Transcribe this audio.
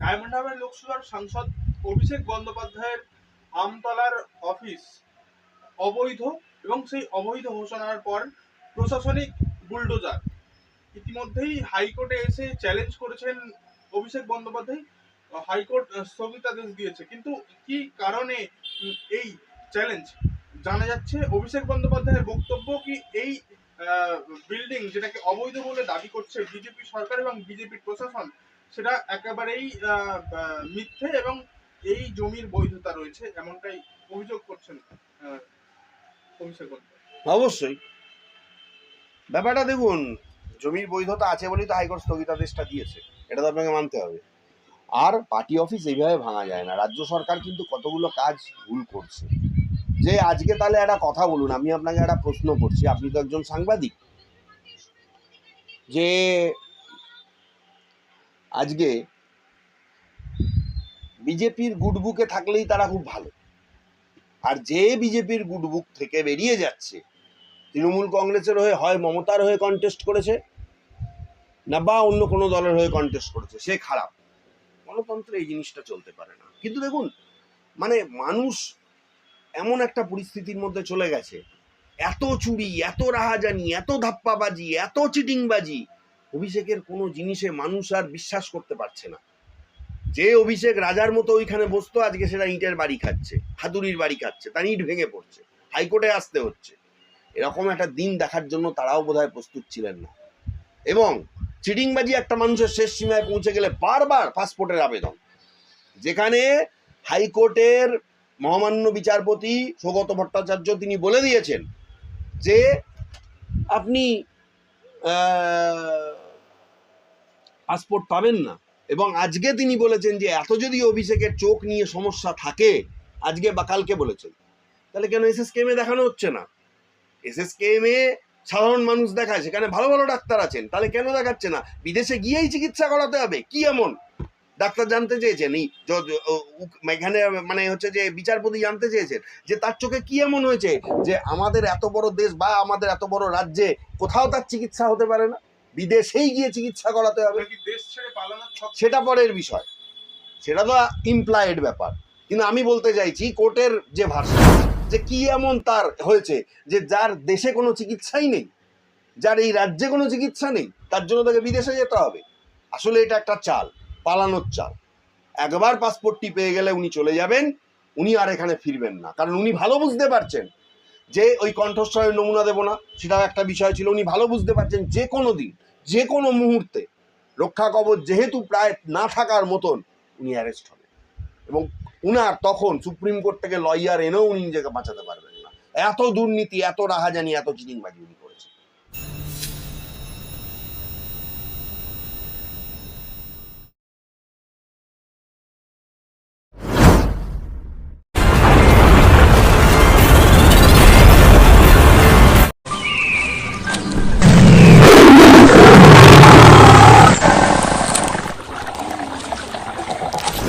Diamond Harbour লোকসভার সাংসদ অভিষেক বন্দ্যোপাধ্যায়ের আমতলার অফিস অবৈধ এবং সেই অবৈধ ঘোষণার পর প্রশাসনিক বুলডোজার ইতিমধ্যেই হাইকোর্টে এসে চ্যালেঞ্জ করেছেন অভিষেক বন্দ্যোপাধ্যায়। হাইকোর্ট স্থগিতাদেশ দিয়েছে, কিন্তু কি কারণে এই চ্যালেঞ্জ জানা যাচ্ছে অভিষেক বন্দ্যোপাধ্যায়ের বক্তব্য কি এই বিল্ডিং যেটাকে অবৈধ বলে দাবি করছে বিজেপি সরকার এবং বিজেপির প্রশাসন সেটা একেবারেই মিথ্যে এবং এই জমির বৈধতা রয়েছে, এমনটাই অভিযোগ করছেন অভিষেক বন্দ্যোপাধ্যায়। অবশ্যই ব্যাপারটা দেখুন, জমির বৈধতা আছে বলেই তো হাইকোর্ট স্থগিতাদেশটা দিয়েছে, এটা তো আপনাকে মানতে হবে। আর পার্টি অফিস এইভাবে ভাঙা যায় না। রাজ্য সরকার কিন্তু কতগুলো কাজ ভুল করছে। যে আজকে তাহলে একটা কথা বলুন, আমি আপনাকে একটা প্রশ্ন করছি, আপনি তো একজন সাংবাদিক, যে আজকে বিজেপির গুডবুকে থাকলেই তারা খুব ভালো, আর যে বিজেপির গুডবুক থেকে বেরিয়ে যাচ্ছে, তৃণমূল কংগ্রেসের হয়ে হয় মমতার হয়ে কন্টেস্ট করেছে না বা অন্য কোনো দলের হয়ে কন্টেস্ট করেছে, সে খারাপ। গণতন্ত্রে এই জিনিসটা চলতে পারে না। কিন্তু দেখুন, মানে মানুষ এমন একটা পরিস্থিতির মধ্যে চলে গেছে, এত চুরি, এত রাহাজানি, এত ধাপ্পাবাজি, এত চিটিংবাজি, অভিষেকের কোনো জিনিসে মানুষ আর বিশ্বাস করতে পারছে না। যে অভিষেক রাজার মতো ওইখানে বসতো, আজকে সেটা ইটের বাড়ি খাচ্ছে, হাতুড়ির বাড়ি খাচ্ছে, তার ইট ভেঙে পড়ছে, হাইকোর্টে আসতে হচ্ছে। এরকম একটা দিন দেখার জন্য তারাও বোধহয় প্রস্তুত ছিলেন না। এবং চিটিংবাজি একটা মানুষের শেষ সীমায় পৌঁছে গেলে বারবার পাসপোর্টের আবেদন, যেখানে হাইকোর্টের মহামান্য বিচারপতি সৌগত ভট্টাচার্য তিনি বলে দিয়েছেন যে আপনি পাসপোর্ট পাবেন না। এবং আজকে তিনি বলেছেন যে এত যদি অভিষেকের চোখ নিয়ে সমস্যা থাকে, আজকে বা কালকে বলেছেন, তাহলে কেন এসএসকেএমে দেখানো হচ্ছে না? এসএসকেএমে সাধারণ মানুষ দেখায়, সেখানে ভালো ভালো ডাক্তার আছেন, তাহলে কেন দেখাচ্ছে না? বিদেশে গিয়েই চিকিৎসা করাতে হবে কি এমন? ডাক্তার জানতে চেয়েছেন, এই এখানে মানে হচ্ছে যে বিচারপতি জানতে চেয়েছেন যে তার চোখে কি এমন হয়েছে যে আমাদের এত বড় দেশ বা আমাদের এত বড় রাজ্যে কোথাও তার চিকিৎসা হতে পারে না, বিদেশেই গিয়ে চিকিৎসা করাতে হবে। সেটা পরের বিষয়, সেটা তো ইমপ্লয়েড ব্যাপার। কিন্তু আমি বলতে চাইছি কোর্টের যে ভাষা, যে কি এমন তার হয়েছে যে যার দেশে কোনো চিকিৎসাই নেই, যার এই রাজ্যে কোনো চিকিৎসা নেই, তার জন্য তাকে বিদেশে যেতে হবে। আসলে এটা একটা চাল, পালানোর চাল। একবার পাসপোর্টটি পেয়ে গেলে উনি চলে যাবেন, উনি আর এখানে ফিরবেন না। কারণ উনি ভালো বুঝতে পারছেন যে ওই কণ্ঠস্বরের নমুনা দেবো না, সেটাও একটা বিষয় ছিল। উনি ভালো বুঝতে পারছেন যে কোনো দিন, যে কোনো মুহূর্তে রক্ষা কবচ যেহেতু প্রায় না থাকার মতন, উনি অ্যারেস্ট হবেন। এবং উনার তখন সুপ্রিম কোর্ট থেকে লয়ার এনেও উনি নিজেকে বাঁচাতে পারবেন না। এত দুর্নীতি, এত রাহাজানি, এত চিটিংবাজি উনি